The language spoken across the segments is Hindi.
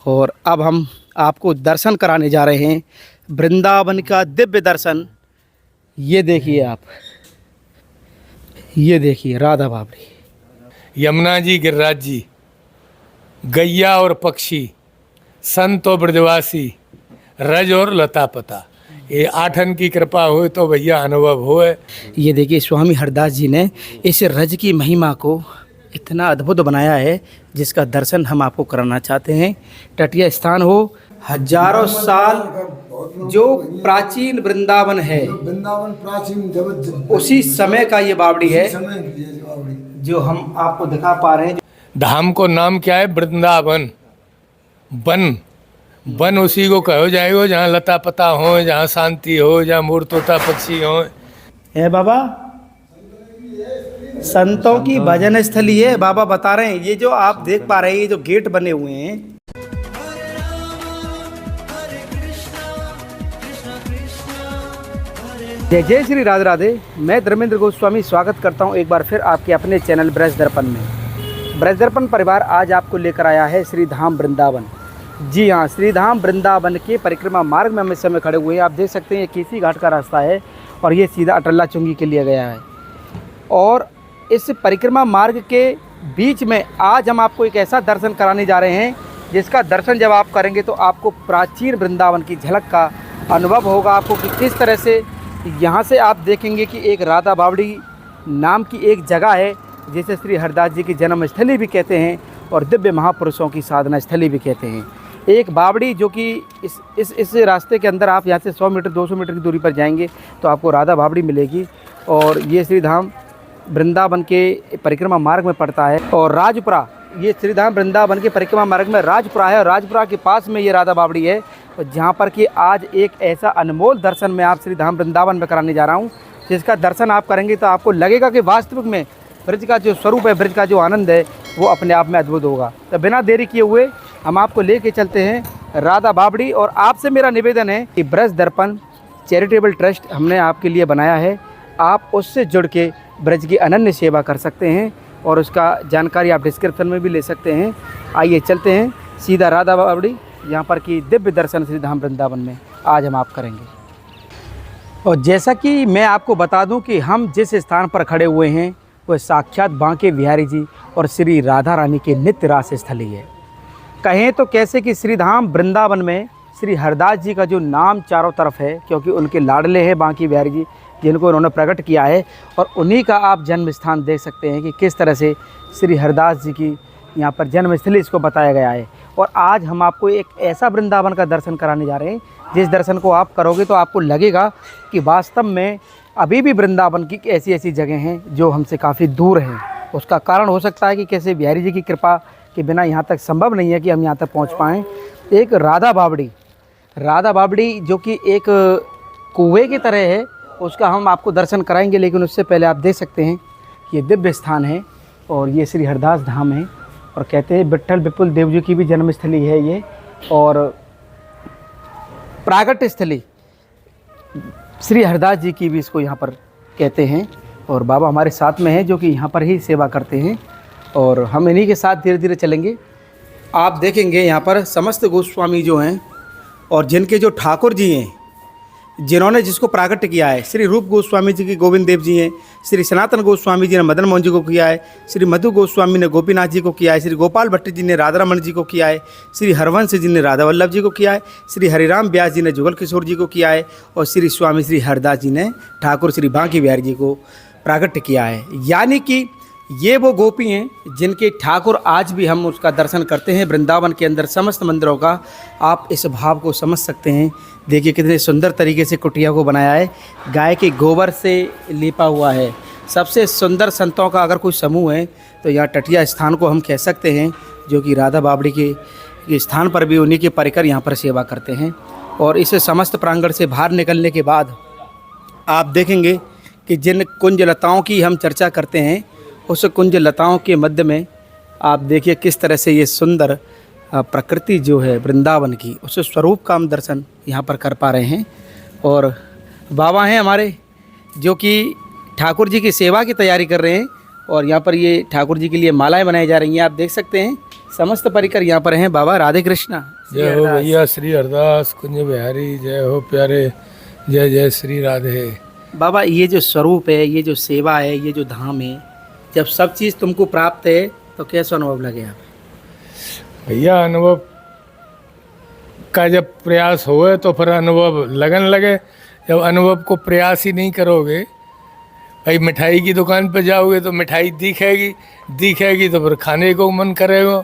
और अब हम आपको दर्शन कराने जा रहे हैं वृंदावन का दिव्य दर्शन। ये देखिए आप, ये देखिए राधा बाबड़ी, यमुना जी, गिरिराज जी, गैया और पक्षी, संत और ब्रजवासी, रज और लता पता, ये आठन की कृपा हो तो भैया अनुभव होए। ये देखिए स्वामी हरदास जी ने इस रज की महिमा को इतना अद्भुत बनाया है जिसका दर्शन हम आपको कराना चाहते हैं। तटीय स्थान हो, हजारों साल जो प्राचीन वृंदावन है, वृंदावन प्राचीन उसी समय का ये बावड़ी है समय की है जो बावड़ी। जो हम आपको दिखा पा रहे हैं। धाम को नाम क्या है? वृंदावन। वन, वन उसी को कहो जाएगा जहाँ लता पता हो, जहाँ शांति हो, जहाँ मोर तोता पक्षी हो। है बाबा, संतों की भजन स्थली है। बाबा बता रहे हैं ये जो आप देख पा रहे हैं, ये जो गेट बने हुए हैं, जय जय श्री राधे राधे। मैं धर्मेंद्र गोस्वामी स्वागत करता हूं एक बार फिर आपके अपने चैनल ब्रज दर्पण में। ब्रज दर्पण परिवार आज आपको लेकर आया है श्री धाम वृंदावन। जी हाँ, श्री धाम वृंदावन के परिक्रमा मार्ग में हम इस समय खड़े हुए हैं। आप देख सकते हैं ये केसी घाट का रास्ता है और ये सीधा अटल्ला चुंगी के लिए गया है। और इस परिक्रमा मार्ग के बीच में आज हम आपको एक ऐसा दर्शन कराने जा रहे हैं जिसका दर्शन जब आप करेंगे तो आपको प्राचीन वृंदावन की झलक का अनुभव होगा। आपको कि किस तरह से यहाँ से आप देखेंगे कि एक राधा बावड़ी नाम की एक जगह है जिसे श्री हरदास जी की जन्म स्थली भी कहते हैं और दिव्य महापुरुषों की साधना स्थली भी कहते हैं। एक बावड़ी जो कि इस रास्ते के अंदर आप यहाँ से 100 मीटर 200 मीटर की दूरी पर जाएंगे तो आपको राधा बावड़ी मिलेगी। और ये श्री धाम वृंदावन के परिक्रमा मार्ग में पड़ता है। और राजपुरा, ये श्री धाम वृंदावन के परिक्रमा मार्ग में राजपुरा है और राजपुरा के पास में ये राधा बावड़ी है, जहाँ पर कि आज एक ऐसा अनमोल दर्शन मैं आप श्री धाम वृंदावन में कराने जा रहा हूँ जिसका दर्शन आप करेंगे तो आपको लगेगा कि वास्तविक में ब्रज का जो स्वरूप है, ब्रज का जो आनंद है वो अपने आप में अद्भुत होगा। तो बिना देरी किए हुए हम आपको लेके चलते हैं राधा बावड़ी। और आपसे मेरा निवेदन है कि ब्रज दर्पण चैरिटेबल ट्रस्ट हमने आपके लिए बनाया है, आप उससे जुड़ के ब्रज की अनन्य सेवा कर सकते हैं और उसका जानकारी आप डिस्क्रिप्शन में भी ले सकते हैं। आइए चलते हैं सीधा राधा बावड़ी, यहाँ पर कि दिव्य दर्शन श्री धाम वृंदावन में आज हम आप करेंगे। और जैसा कि मैं आपको बता दूं कि हम जिस स्थान पर खड़े हुए हैं वह साक्षात बांके बिहारी जी और श्री राधा रानी के नित्य रास स्थली है। कहें तो कैसे कि श्री धाम वृंदावन में श्री हरदास जी का जो नाम चारों तरफ है, क्योंकि उनके लाडले हैं बांके बिहारी जी जिनको उन्होंने प्रकट किया है। और उन्हीं का आप जन्म स्थान देख सकते हैं कि किस तरह से श्री हरदास जी की यहाँ पर जन्मस्थली इसको बताया गया है। और आज हम आपको एक ऐसा वृंदावन का दर्शन कराने जा रहे हैं जिस दर्शन को आप करोगे तो आपको लगेगा कि वास्तव में अभी भी वृंदावन की ऐसी ऐसी जगह हैं जो हमसे काफ़ी दूर हैं। उसका कारण हो सकता है कि कैसे बिहारी जी की कृपा के बिना यहाँ तक संभव नहीं है कि हम यहाँ तक पहुँच पाएँ। एक राधा बावड़ी जो कि एक कुएँ की तरह है, उसका हम आपको दर्शन कराएंगे। लेकिन उससे पहले आप देख सकते हैं ये दिव्य स्थान है और ये श्री हरदास धाम है और कहते हैं विट्ठल विपुल देव जी की भी जन्मस्थली है ये, और प्रागट्य स्थली श्री हरदास जी की भी इसको यहाँ पर कहते हैं। और बाबा हमारे साथ में हैं जो कि यहाँ पर ही सेवा करते हैं और हम इन्हीं के साथ धीरे धीरे चलेंगे। आप देखेंगे यहाँ पर समस्त गोस्वामी जो हैं और जिनके जो ठाकुर जी हैं जिन्होंने जिसको प्राकट्य किया है, श्री रूप गोस्वामी जी की गोविंद देव जी हैं, श्री सनातन गोस्वामी जी ने मदन मोहन जी को किया है, श्री मधु गोस्वामी ने गोपीनाथ जी को किया है, श्री गोपाल भट्ट जी ने राधा रमन जी को किया है, श्री हरवंश जी ने राधा वल्लभ जी को किया है, श्री हरिराम व्यास जी ने जुगल किशोर जी को किया है और श्री स्वामी श्री हरदास जी ने ठाकुर श्री बांके बिहारी जी को प्राकट्य किया है। यानी कि ये वो गोपी हैं जिनके ठाकुर आज भी हम उसका दर्शन करते हैं वृंदावन के अंदर समस्त मंदिरों का। आप इस भाव को समझ सकते हैं। देखिए कितने सुंदर तरीके से कुटिया को बनाया है, गाय के गोबर से लिपा हुआ है। सबसे सुंदर संतों का अगर कोई समूह है तो यहाँ तटीय स्थान को हम कह सकते हैं, जो कि राधा बावड़ी के स्थान पर भी उन्हीं के परिकर यहाँ पर सेवा करते हैं। और इस समस्त प्रांगण से बाहर निकलने के बाद आप देखेंगे कि जिन कुंज लताओं की हम चर्चा करते हैं उस कुंज लताओं के मध्य में आप देखिए किस तरह से ये सुंदर प्रकृति जो है वृंदावन की, उस स्वरूप का हम दर्शन यहाँ पर कर पा रहे हैं। और बाबा हैं हमारे जो कि ठाकुर जी की सेवा की तैयारी कर रहे हैं और यहाँ पर ये ठाकुर जी के लिए मालाएं बनाई जा रही हैं। आप देख सकते हैं समस्त परिकर यहाँ पर हैं। बाबा राधे कृष्णा। जय हो भैया श्री हरदास कुंज बिहारी, जय हो प्यारे, जय जय श्री राधे। बाबा ये जो स्वरूप है, ये जो सेवा है, ये जो धाम है, जब सब चीज़ तुमको प्राप्त है तो कैसा अनुभव लगे आप? भैया अनुभव का जब प्रयास होए तो फिर अनुभव लगन लगे। जब अनुभव को प्रयास ही नहीं करोगे, भाई मिठाई की दुकान पर जाओगे तो मिठाई दिखेगी तो फिर खाने को मन करेगा।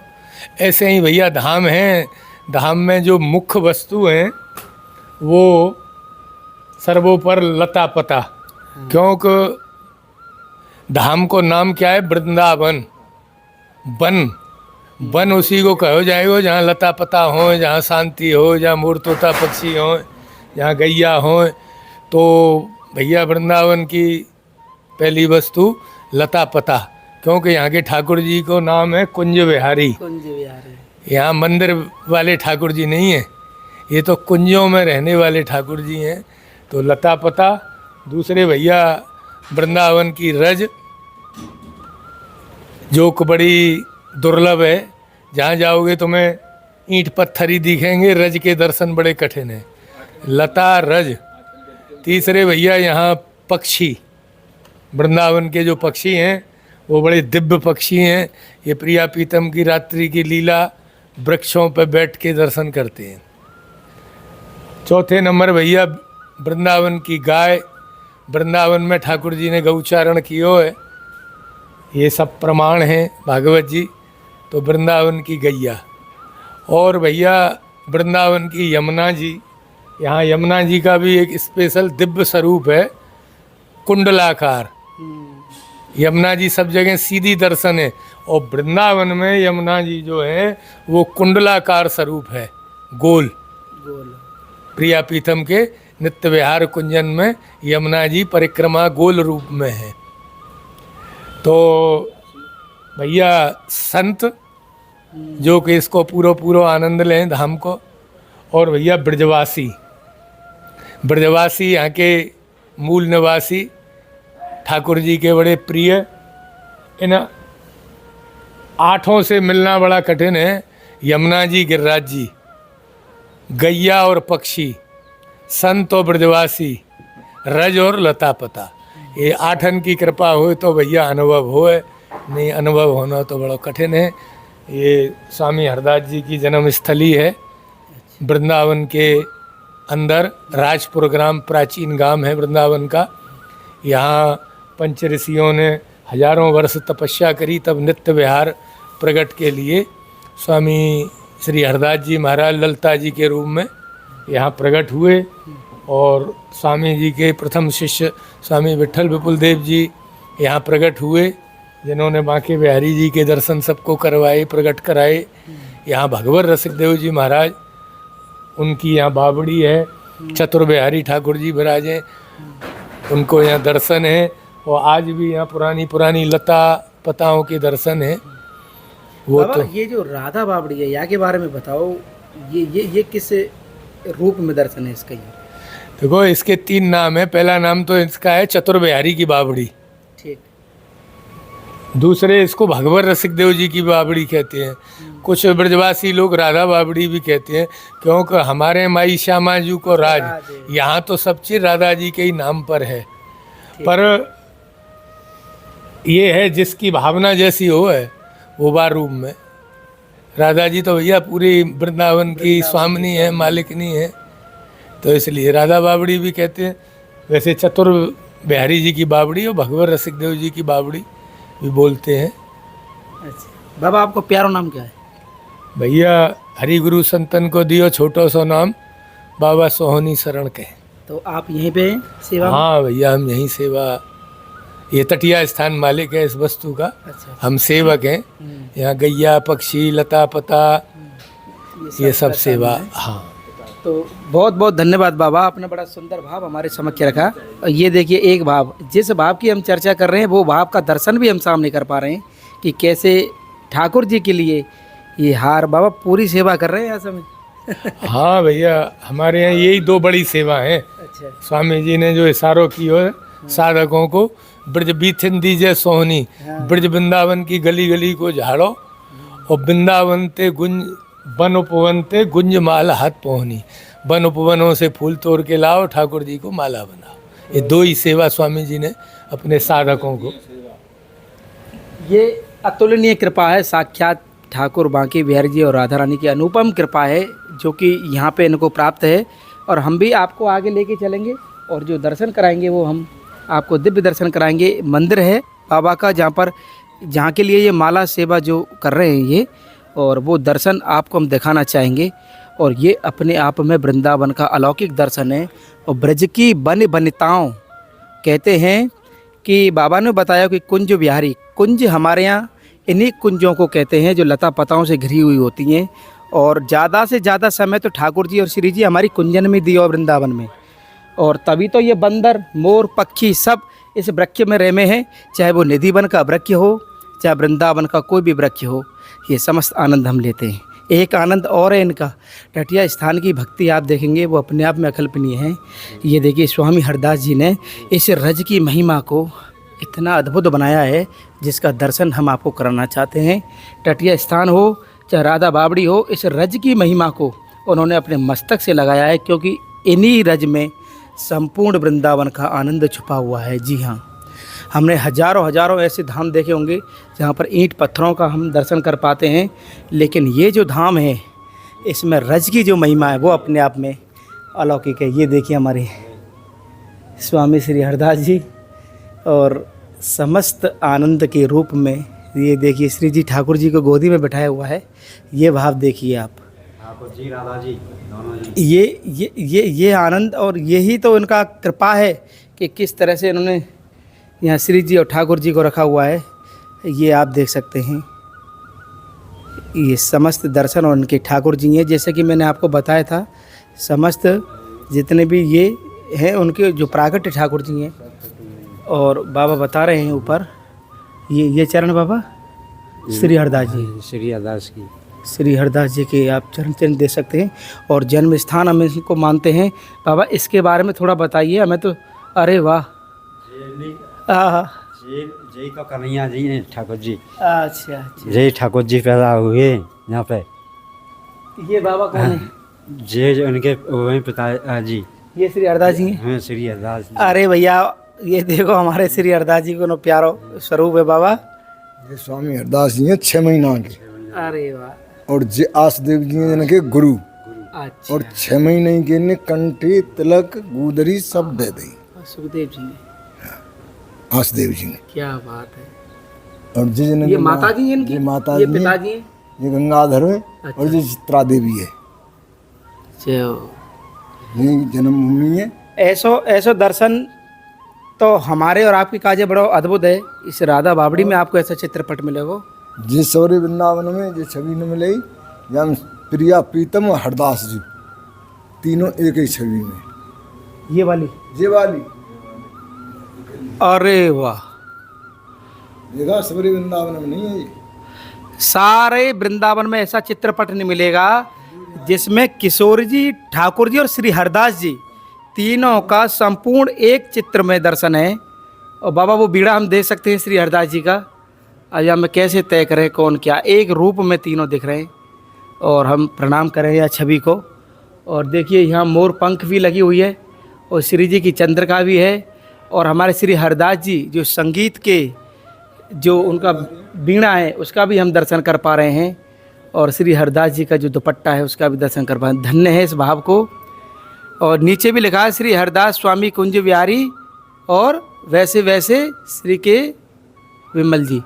ऐसे ही भैया धाम है, धाम में जो मुख्य वस्तु हैं वो सर्वोपर लता पता, क्योंकि धाम को नाम क्या है? वृंदावन। वन उसी को कहो जाएगा जहाँ लता पता हो, जहाँ शांति हो, जहाँ मोर तोता पक्षी हो, जहाँ गैया हो। तो भैया वृंदावन की पहली वस्तु लता पता, क्योंकि यहाँ के ठाकुर जी को नाम है कुंज बिहारी। कुंज बिहारी। यहाँ मंदिर वाले ठाकुर जी नहीं हैं, ये तो कुंजों में रहने वाले ठाकुर जी हैं। तो लता पता। दूसरे भैया वृंदावन की रज, जो कि बड़ी दुर्लभ है। जहाँ जाओगे तुम्हें ईंट पत्थर ही दिखेंगे, रज के दर्शन बड़े कठिन हैं। लता रज। तीसरे भैया यहाँ पक्षी, वृंदावन के जो पक्षी हैं वो बड़े दिव्य पक्षी हैं। ये प्रिया पीतम की रात्रि की लीला वृक्षों पर बैठ के दर्शन करते हैं। चौथे नंबर भैया वृंदावन की गाय, वृंदावन में ठाकुर जी ने गौचारण किया है, ये सब प्रमाण हैं भागवत जी। तो वृंदावन की गैया। और भैया वृंदावन की यमुना जी, यहाँ यमुना जी का भी एक स्पेशल दिव्य स्वरूप है, कुंडलाकार। यमुना जी सब जगह सीधी दर्शन है, और वृंदावन में यमुना जी जो है वो कुंडलाकार स्वरूप है, गोल। प्रिया पीतम के नित्य विहार कुंजन में यमुना जी परिक्रमा गोल रूप में है। तो भैया संत जो कि इसको पूरा आनंद लें धाम को। और भैया ब्रजवासी, यहाँ के मूल निवासी ठाकुर जी के बड़े प्रिय। इन आठों से मिलना बड़ा कठिन है। यमुना जी, गिरिराज जी, गैया और पक्षी, संत और ब्रजवासी, रज और लता पता, ये आठन की कृपा हो तो भैया अनुभव होए, नहीं अनुभव होना तो बड़ा कठिन है। ये स्वामी हरदास जी की जन्म स्थली है वृंदावन के अंदर। राजपुर ग्राम प्राचीन गांव है वृंदावन का। यहाँ पंच ऋषियों ने हजारों वर्ष तपस्या करी, तब नित्य विहार प्रगट के लिए स्वामी श्री हरदास जी महाराज ललता जी के रूप में यहाँ प्रकट हुए। और स्वामी जी के प्रथम शिष्य स्वामी विट्ठल विपुल देव जी यहाँ प्रकट हुए, जिन्होंने बांके बिहारी जी के दर्शन सबको करवाए, प्रकट कराए। यहाँ भगवत रसिकदेव जी महाराज, उनकी यहाँ बावड़ी है, चतुर बिहारी ठाकुर जी विराजे, उनको यहाँ दर्शन है। और आज भी यहाँ पुरानी लता पताओं के दर्शन है। वो तो ये जो राधा बावड़ी है यहाँ के बारे में बताओ, ये किस रूप में दर्शन है इसका? ये देखो, इसके 3 नाम है। पहला नाम तो इसका है चतुर बिहारी की बावड़ी, ठीक। दूसरे इसको भगवत रसिकदेव जी की बावड़ी कहते हैं। कुछ ब्रजवासी लोग राधा बावड़ी भी कहते हैं, क्योंकि हमारे माई श्यामा जी को राज, यहाँ तो सब चीज़ राधा जी के ही नाम पर है। पर ये है जिसकी भावना जैसी हो है वो बार रूप में। राधा जी तो भैया पूरी वृंदावन की स्वामिनी है, मालिकनी है, तो इसलिए राधा बावड़ी भी कहते हैं। वैसे चतुर बिहारी जी की बावड़ी और भगवत रसिकदेव जी की बावड़ी भी बोलते हैं। अच्छा बाबा, आपको प्यारा नाम क्या है? भैया हरि गुरु संतन को दियो छोटो सो नाम, बाबा सोहनी शरण के। तो आप यहीं पे सेवा? हाँ भैया, हम यहीं सेवा, ये तटिया स्थान मालिक है इस वस्तु का। अच्छा। हम सेवक हैं। यहाँ गैया, पक्षी, लता पता, ये सब सेवा। हाँ, तो बहुत बहुत धन्यवाद बाबा, आपने बड़ा सुंदर भाव हमारे समक्ष रखा। और ये देखिए, एक भाव, जिस भाव की हम चर्चा कर रहे हैं वो भाव का दर्शन भी हम सामने कर पा रहे हैं कि कैसे ठाकुर जी के लिए ये हार बाबा पूरी सेवा कर रहे हैं यहाँ समय। हाँ भैया, हमारे यहाँ यही 2 बड़ी सेवा हैं। अच्छा। स्वामी जी ने जो इशारों की हो साधकों को, ब्रज बीथिन दीजिए सोहनी, ब्रज वृंदावन की गली गली को झाड़ो, और वृंदावन ते गुंज वन उपवन ते गुंज माला हाथ पहुनी, वन उपवनों से फूल तोड़ के लाओ, ठाकुर जी को माला बनाओ। ये दो ही सेवा स्वामी जी ने अपने साधकों को। ये अतुलनीय कृपा है, साक्षात ठाकुर बांके बिहारी जी और राधा रानी की अनुपम कृपा है जो कि यहाँ पे इनको प्राप्त है। और हम भी आपको आगे लेके चलेंगे और जो दर्शन कराएंगे वो हम आपको दिव्य दर्शन कराएंगे। मंदिर है बाबा का जहाँ के लिए ये माला सेवा जो कर रहे हैं ये, और वो दर्शन आपको हम दिखाना चाहेंगे। और ये अपने आप में वृंदावन का अलौकिक दर्शन है। और ब्रज की वन वनिताओं कहते हैं कि बाबा ने बताया कि कुंज बिहारी, कुंज हमारे यहाँ इन्हीं कुंजों को कहते हैं जो लता पताओं से घिरी हुई होती हैं। और ज़्यादा से ज़्यादा समय तो ठाकुर जी और श्री जी हमारी कुंजन में दिया वृंदावन में। और तभी तो ये बंदर, मोर, पक्षी सब इस वृक्ष में रमे हैं, चाहे वो निधिवन का वृक्ष हो, चाहे वृंदावन का कोई भी वृक्ष हो। ये समस्त आनंद हम लेते हैं। एक आनंद और है इनका, टटिया स्थान की भक्ति आप देखेंगे वो अपने आप में अकल्पनीय है। ये देखिए स्वामी हरदास जी ने इस रज की महिमा को इतना अद्भुत बनाया है जिसका दर्शन हम आपको कराना चाहते हैं। टटिया स्थान हो चाहे राधा बावड़ी हो, इस रज की महिमा को उन्होंने अपने मस्तक से लगाया है, क्योंकि इन्हीं रज में संपूर्ण वृंदावन का आनंद छुपा हुआ है। जी हाँ, हमने हजारों ऐसे धाम देखे होंगे जहाँ पर ईंट पत्थरों का हम दर्शन कर पाते हैं, लेकिन ये जो धाम है इसमें रज की जो महिमा है वो अपने आप में अलौकिक है। ये देखिए हमारे स्वामी श्री हरदास जी और समस्त आनंद के रूप में, ये देखिए श्री जी ठाकुर जी को गोदी में बैठाया हुआ है। ये भाव देखिए आप, ठाकुर जी राधा जी दोनों जी। ये आनंद, और यही तो उनका कृपा है कि किस तरह से इन्होंने यहाँ श्री जी और ठाकुर जी को रखा हुआ है। ये आप देख सकते हैं, ये समस्त दर्शन और उनके ठाकुर जी हैं। जैसे कि मैंने आपको बताया था, समस्त जितने भी ये हैं उनके जो प्राकट्य ठाकुर जी हैं। और बाबा बता रहे हैं ऊपर, ये चरण बाबा श्री हरदास जी, श्री हरदास की, श्री हरदास जी के आप चरण चिन्ह दे सकते हैं। और जन्म स्थान हम इनको मानते हैं। बाबा इसके बारे में थोड़ा बताइए हमें तो। अरे वाह, जय तो कन्हैया जी हैं ठाकुर जी। अच्छा, जय ठाकुर जी पैदा हुए यहाँ पे। ये बाबा कौन है? जय उनके वही पिता जी, ये श्री हरदास जी हैं। हाँ श्री हरदास जी। अरे भैया ये देखो हमारे श्री हरदास जी को नो प्यारो स्वरूप है बाबा। ये स्वामी हरदास जी हैं 6 महीना के, अरे वाह। और जे आसदेव जी हैं जिनके गुरु, अच्छा, और 6 महीने के ने कंठी तिलक गुदरी सब दे दी सुखदेव जी ने, आसदेव जी ने। क्या बात है। और ये माता जी हैं इनकी, ये माता ये जी पिताजी हैं। ये गंगाधर है। अच्छा। और ये चित्रा देवी है, ये जन्मभूमि है। ऐसो दर्शन तो हमारे और आपके काजे बड़ा अद्भुत है। इस राधा बावड़ी में आपको ऐसा चित्रपट मिलेगा। जिस सौरे वृंदावन में जो छवि न मिले, जहाँ प्रिया प्रीतम और हरदास जी तीनों एक ही छवि में। ये वाली, ये वाली अरे वाह, देखा सौरे वृंदावन में नहीं है ये। सारे वृंदावन में ऐसा चित्रपट नहीं मिलेगा जिसमें किशोर जी, ठाकुर जी और श्री हरदास जी तीनों का संपूर्ण एक चित्र में दर्शन है। और बाबा वो बीड़ा हम देख सकते हैं श्री हरदास जी का। आज हम कैसे तय करें कौन क्या, एक रूप में तीनों दिख रहे हैं। और हम प्रणाम करें या छवि को। और देखिए यहाँ मोर पंख भी लगी हुई है, और श्री जी की चंद्रिका भी है। और हमारे श्री हरदास जी जो संगीत के जो उनका बीड़ा है उसका भी हम दर्शन कर पा रहे हैं। और श्री हरदास जी का जो दुपट्टा है उसका भी दर्शन कर पा रहे हैं। धन्य है इस भाव को। और नीचे भी लिखा है श्री हरदास स्वामी कुंज बिहारी और वैसे वैसे श्री के विमल जी।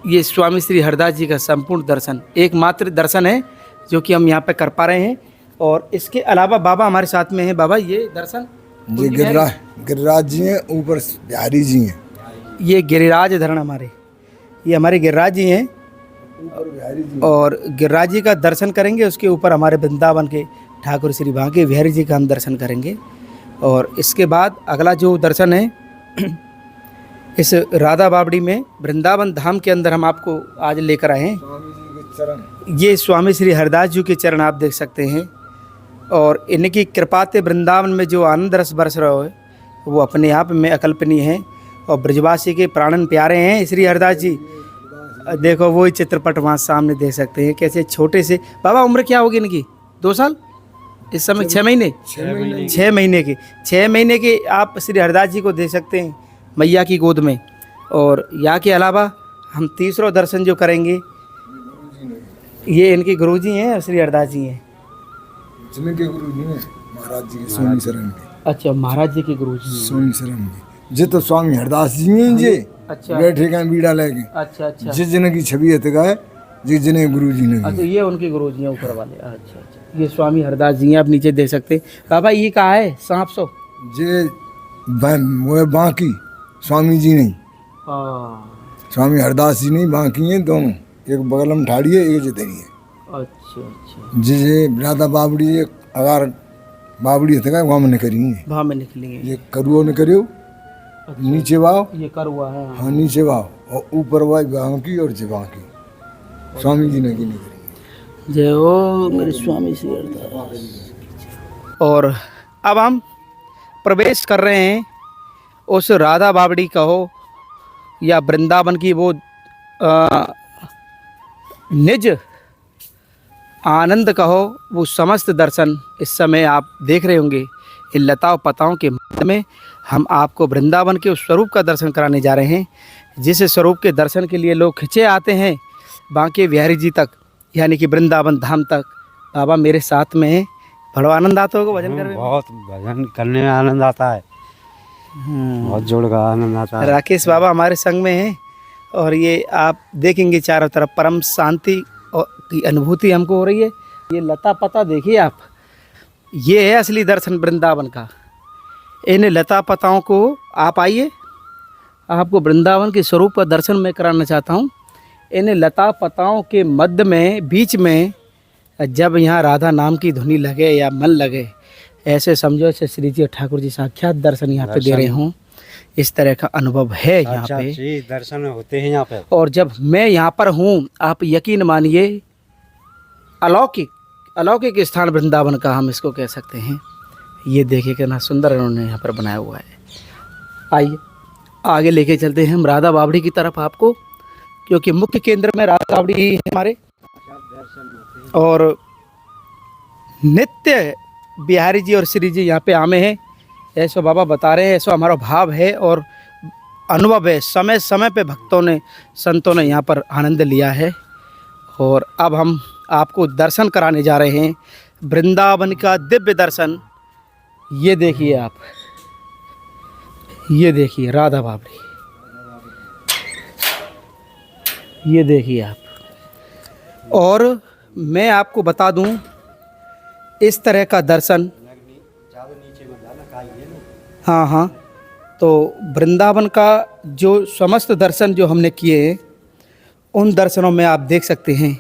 ये स्वामी श्री हरदास जी का संपूर्ण दर्शन, एकमात्र दर्शन है जो कि हम यहाँ पे कर पा रहे हैं। और इसके अलावा बाबा हमारे साथ में हैं। बाबा ये दर्शन, ये गिरिराज जी हैं, ऊपर बिहारी जी हैं। ये गिरिराज धरण हमारे, ये हमारे गिरिराज जी हैं। और गिरिराज जी का दर्शन करेंगे, उसके ऊपर हमारे वृंदावन के ठाकुर श्री बांके बिहारी जी का हम दर्शन करेंगे। और इसके बाद अगला जो दर्शन है इस राधा बावड़ी में वृंदावन धाम के अंदर हम आपको आज लेकर आए हैं। ये स्वामी श्री हरदास जी के चरण आप देख सकते हैं। और इनकी कृपा से वृंदावन में जो आनंद रस बरस रहा है वो अपने आप में अकल्पनीय है। और ब्रजवासी के प्राणन प्यारे हैं श्री हरदास जी। देखो वही चित्रपट वहाँ सामने देख सकते हैं कैसे छोटे से। बाबा उम्र क्या होगी इनकी? 2 साल इस समय? 6 महीने? 6 महीने के 6 महीने के आप श्री हरदास जी को देख सकते हैं मैया की गोद में। और यहाँ के अलावा हम तीसरा दर्शन जो करेंगे, ये इनके गुरुजी हैं श्री हरदास जी हैं। जिनके गुरु जी हैं महाराज जी के सोनी शरण के। अच्छा, महाराज जी के गुरुजी हैं। सोनी शरण के जे तो स्वामी हरदास जी हैं जे। अच्छा बैठे गए बीड़ा लेके। अच्छा अच्छा जिस जन की छवि है गए जिस जने गुरु जी ने। अच्छा, ये उनके गुरुजी हैं ऊपर वाले। अच्छा अच्छा, ये स्वामी हरदास जी हैं, आप नीचे देख सकते हैं। बाबा ये कहा है सांप सो? जे वो बाकी स्वामी जी नहीं, हाँ, स्वामी हरदास जी नहीं, बाकी हैं दोनों। एक बगल में ठाड़ी है, एक जितनी है। अच्छा अच्छा, जे राधा बाबड़ी एक अगार बाबड़ी है वहाँ में करेंगे। वहाँ में निकलेंगे। ये करुओ ने करियो नीचे वाओ। ये कर हुआ है। हाँ नीचे वाओ और ऊपर वाई बाकी और जे बाकी स्वामी जी ने की नहीं करेंगे। जय हो मेरे स्वामी श्री हरदास। और अब हम प्रवेश कर रहे हैं उस राधा बावड़ी कहो या वृंदावन की वो निज आनंद कहो, वो समस्त दर्शन इस समय आप देख रहे होंगे। इन लताओं पताओं के मध्य में हम आपको वृंदावन के उस स्वरूप का दर्शन कराने जा रहे हैं, जिस स्वरूप के दर्शन के लिए लोग खिंचे आते हैं बांके बिहारी जी तक, यानी कि वृंदावन धाम तक। बाबा मेरे साथ में है, बड़ा आनंद आता होगा भजन करने में। बहुत भजन करने में आनंद आता है, बहुत जोड़ का आनंद आता है। राकेश बाबा हमारे संग में हैं और ये आप देखेंगे चारों तरफ परम शांति और की अनुभूति हमको हो रही है। ये लता पता देखिए आप, ये है असली दर्शन वृंदावन का। इन लता पताओं को आप आइए, आपको वृंदावन के स्वरूप का दर्शन मैं कराना चाहता हूँ। इन लता पताओं के मध्य में बीच में जब यहाँ राधा नाम की धुनी लगे या मन लगे, ऐसे समझो जैसे श्री जी और ठाकुर जी साक्षात दर्शन यहाँ पे दे रहे हों। इस तरह का अनुभव है यहाँ अच्छा पे। जी, दर्शन होते हैं यहाँ पे। और जब मैं यहाँ पर हूँ, आप यकीन मानिए अलौकिक अलौकिक स्थान वृंदावन का हम इसको कह सकते हैं। ये देखिए कितना सुंदर इन्होंने यहाँ पर बनाया हुआ है। आइए आगे लेके चलते हैं हम राधा बावड़ी की तरफ आपको, क्योंकि मुख्य केंद्र में राधा बावड़ी ही है हमारे। और नित्य बिहारी जी और श्री जी यहाँ पे आमे हैं, ऐसा बाबा बता रहे हैं, ऐसा हमारा भाव है और अनुभव है। समय समय पे भक्तों ने संतों ने यहाँ पर आनंद लिया है। और अब हम आपको दर्शन कराने जा रहे हैं वृंदावन का दिव्य दर्शन। ये देखिए आप, ये देखिए राधा बावड़ी, ये देखिए आप। और मैं आपको बता दूं, इस तरह का दर्शन, हाँ हाँ, तो वृंदावन का जो समस्त दर्शन जो हमने किए हैं, उन दर्शनों में आप देख सकते हैं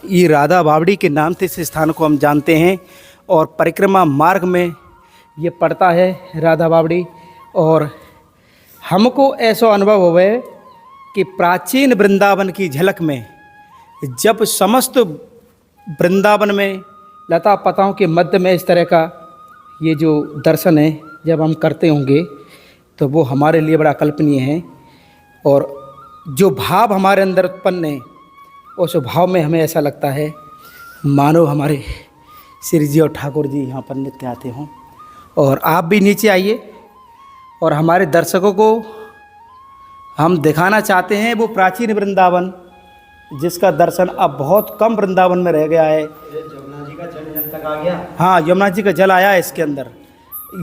ये राधा बावड़ी के नाम से इस स्थान को हम जानते हैं। और परिक्रमा मार्ग में ये पड़ता है राधा बावड़ी। और हमको ऐसा अनुभव हुआ है कि प्राचीन वृंदावन की झलक में, जब समस्त वृंदावन में लता पताओं के मध्य में इस तरह का ये जो दर्शन है जब हम करते होंगे, तो वो हमारे लिए बड़ा कल्पनीय है। और जो भाव हमारे अंदर उत्पन्न है, उस भाव में हमें ऐसा लगता है मानो हमारे श्री जी और ठाकुर जी यहाँ पर नित्य आते हों। और आप भी नीचे आइए और हमारे दर्शकों को हम दिखाना चाहते हैं वो प्राचीन वृंदावन, जिसका दर्शन अब बहुत कम वृंदावन में रह गया है। यमुना जी का जल जल तक आ गया। हाँ, यमुना जी का जल आया है इसके अंदर।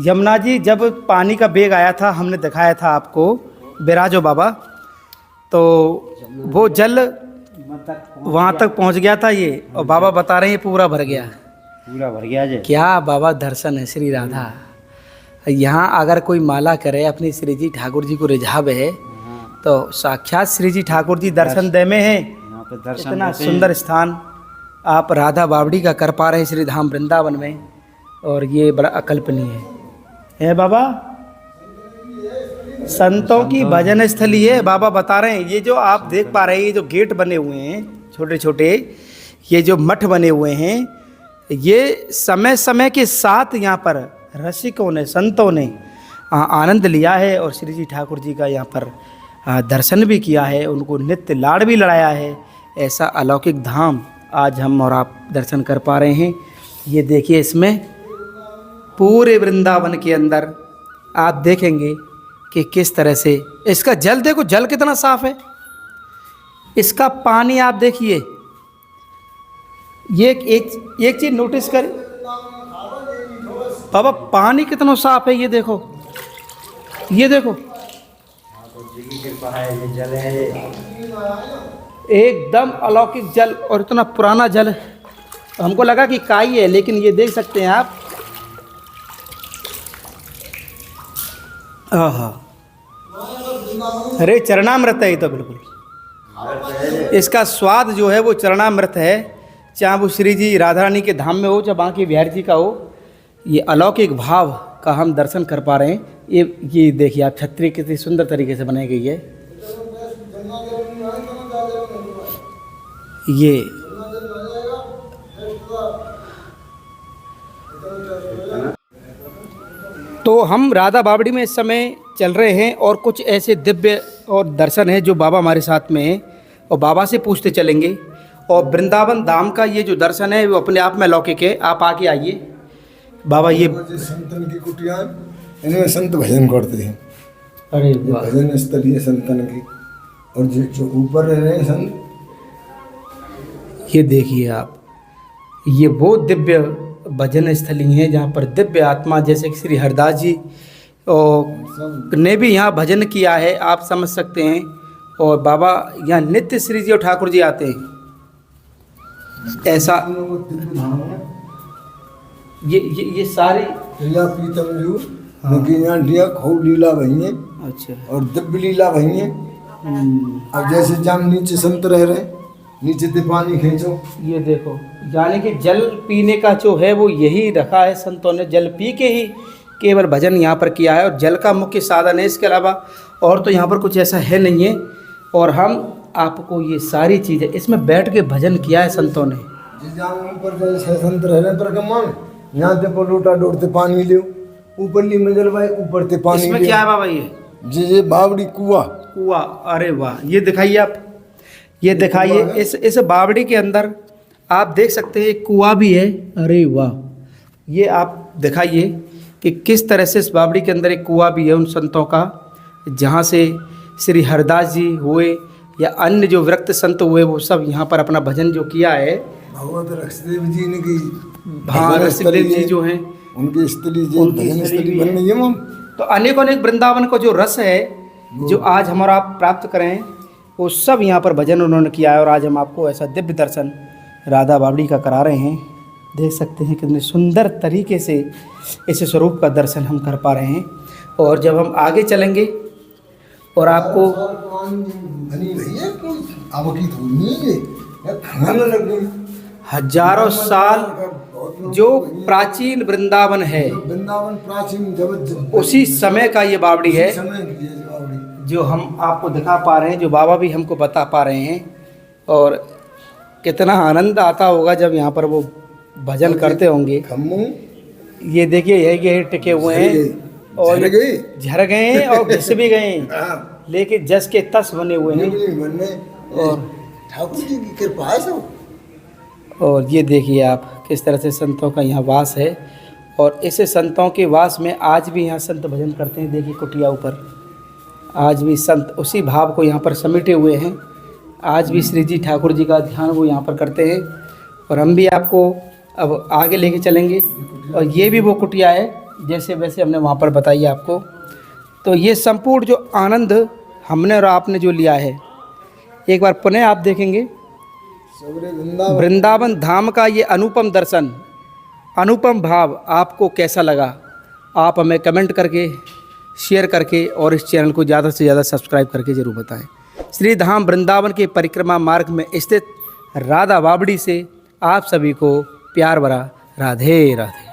यमुना जी जब पानी का बेग आया था, हमने दिखाया था आपको बिराजो बाबा, तो वो जल वहाँ तक पहुँच गया था ये, और बाबा बता रहे हैं पूरा भर गया। पूरा भर गया जी। क्या बाबा दर्शन है श्री राधा। यहाँ अगर कोई माला करे अपनी श्री जी ठाकुर जी को रिझावे है, तो साक्षात श्री जी ठाकुर जी दर्शन दे में है। यहाँ पे दर्शन इतना देते हैं। सुंदर स्थान आप राधा बावड़ी का कर पा रहे हैं श्री धाम वृंदावन में, और ये बड़ा अकल्पनीय है बाबा। संतों की भजन स्थली है, बाबा बता रहे हैं। ये जो आप देख पा रहे हैं, ये जो गेट बने हुए हैं छोटे छोटे, ये जो मठ बने हुए हैं, ये समय समय के साथ यहाँ पर रसिकों ने, संतों ने आनंद लिया है और श्री जी ठाकुर जी का यहाँ पर दर्शन भी किया है, उनको नित्य लाड़ भी लड़ाया है। ऐसा अलौकिक धाम आज हम और आप दर्शन कर पा रहे हैं। ये देखिए, इसमें पूरे वृंदावन के अंदर आप देखेंगे कि किस तरह से इसका जल, देखो जल कितना साफ है, इसका पानी आप देखिए। ये एक चीज़ नोटिस करें बाबा, पानी कितना साफ है, ये देखो, ये देखो, जल है एकदम अलौकिक जल और इतना पुराना जल। हमको लगा कि काई है, लेकिन ये देख सकते हैं आप। आहा, अरे चरणामृत है ये तो, बिल्कुल इसका स्वाद जो है वो चरणामृत है। चाहे वो श्री जी राधा रानी के धाम में हो, चाहे बांके बिहारी जी का हो, ये अलौकिक भाव का हम दर्शन कर पा रहे हैं। ये देखिए आप, छतरी कितनी सुंदर तरीके से बनाई गई है। ये तो हम राधा बावड़ी में इस समय चल रहे हैं और कुछ ऐसे दिव्य और दर्शन हैं जो बाबा हमारे साथ में हैं और बाबा से पूछते चलेंगे। और वृंदावन धाम का ये जो दर्शन है वो अपने आप में अलौकिक है। आप आके आइए बाबा। ये संतन की कुटिया, इनमें संत भजन करते हैं। अरे ये भजन स्थली है संतन की। और जो ऊपर रह रहे हैं संत, ये देखिए आप, ये वो दिव्य भजन स्थली है जहाँ पर दिव्य आत्मा जैसे कि श्री हरदास जी और ने भी यहाँ भजन किया है, आप समझ सकते हैं। और बाबा यहाँ नित्य श्री जी और ठाकुर जी आते हैं। ऐसा ये सारी प्रिया प्रीतम जो उनकी यहाँ दिया खूब लीला भई है। अच्छा, और दिव्य लीला भई है। अब जैसे जब नीचे संत रह रहे, नीचे से पानी खींचो, ये देखो, यानी कि जल पीने का जो है वो यही रखा है संतों ने। जल पी के ही केवल भजन यहाँ पर किया है और जल का मुख्य साधन है। इसके अलावा और तो यहाँ पर कुछ ऐसा है नहीं है। और हम आपको ये सारी चीज़ें, इसमें बैठ के भजन किया है संतों ने। ऊपर जैसे संत रह रहे परिक्रमा में, यहाँ से पर लोटा डोरते पानी ले, ऊपर ली में जल भाई, ऊपर से पानी। इसमें क्या है बाबा? ये जी बावड़ी कुआ। कुआ, अरे वाह, ये दिखाइए आप, ये दिखाइए। इस बावड़ी के अंदर आप देख सकते हैं एक कुआ भी है। अरे वाह, ये आप दिखाइए कि किस तरह से इस बावड़ी के अंदर एक कुआ भी है उन संतों का, जहाँ से श्री हरदास जी हुए या अन्य जो विरक्त संत हुए वो सब यहाँ पर अपना भजन जो किया है। भगवत रक्षदेव जी ने की, हाँ, रक्षदेव जी जो हैं उनकी स्थली भजन स्थली बन गई है। तो अनेकों अनेक वृंदावन को जो रस है जो आज हमारा आप प्राप्त करें, वो सब यहाँ पर भजन उन्होंने किया है। और आज हम आपको ऐसा दिव्य दर्शन राधा बावड़ी का करा रहे हैं। देख सकते हैं कितने सुंदर तरीके से इस स्वरूप का दर्शन हम कर पा रहे हैं। और जब हम आगे चलेंगे और आपको हजारों साल जो प्राचीन वृंदावन है, वृंदावन प्राचीन उसी समय का ये बावड़ी है जो हम आपको दिखा पा रहे हैं, जो बाबा भी हमको बता पा रहे हैं। और कितना आनंद आता होगा जब यहाँ पर वो भजन करते होंगे। ये देखिए, यही टिके हुए हैं और झर गए हैं और घिस भी गए हैं, लेकिन जस के तस बने हुए हैं। और ठाकुर जी की कृपा है सब। और ये देखिए आप किस तरह से संतों का यहाँ वास है। और इस संतों के वास में आज भी यहाँ संत भजन करते हैं। देखिए कुटिया ऊपर आज भी संत उसी भाव को यहाँ पर समेटे हुए हैं। आज भी श्री जी ठाकुर जी का ध्यान वो यहाँ पर करते हैं। और हम भी आपको अब आगे लेके चलेंगे। और ये भी वो कुटिया है जैसे वैसे हमने वहाँ पर बताई आपको। तो ये संपूर्ण जो आनंद हमने और आपने जो लिया है, एक बार पुनः आप देखेंगे वृंदावन धाम का ये अनुपम दर्शन, अनुपम भाव आपको कैसा लगा? आप हमें कमेंट करके, शेयर करके और इस चैनल को ज़्यादा से ज़्यादा सब्सक्राइब करके ज़रूर बताएं। श्री धाम वृंदावन के परिक्रमा मार्ग में स्थित राधा बावड़ी से आप सभी को प्यार भरा राधे राधे।